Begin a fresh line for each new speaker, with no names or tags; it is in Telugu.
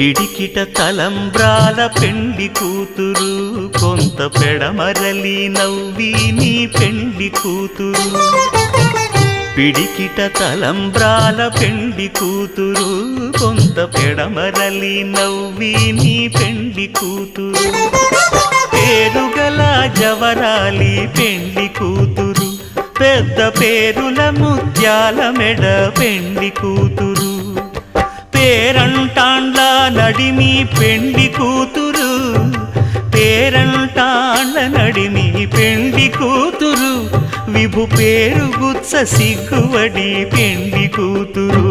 పిడికిట తలంబ్రాల పెండ్లి కూతురు, కొంత పెడమరలి నవ్వి నీ పెండ్లి కూతురు. పిడికిట తలంబ్రాల పెండ్లి కూతురు, కొంత పెడమరలి నవ్వి నీ పెండ్లి కూతురు. పేరుగల జవరాలి పెండ్లి కూతురు, పెద్ద పేరుల ముత్యాల మెడ పెండ్లి కూతురు. పేరంటాండ్ల నడిమి పెండ్లి కూతురు, పేరంటాండ్ల నడిమి పెండ్లి కూతురు. విభు పేరు గుత్స సిగ్గువడి పెండ్లి కూతురు.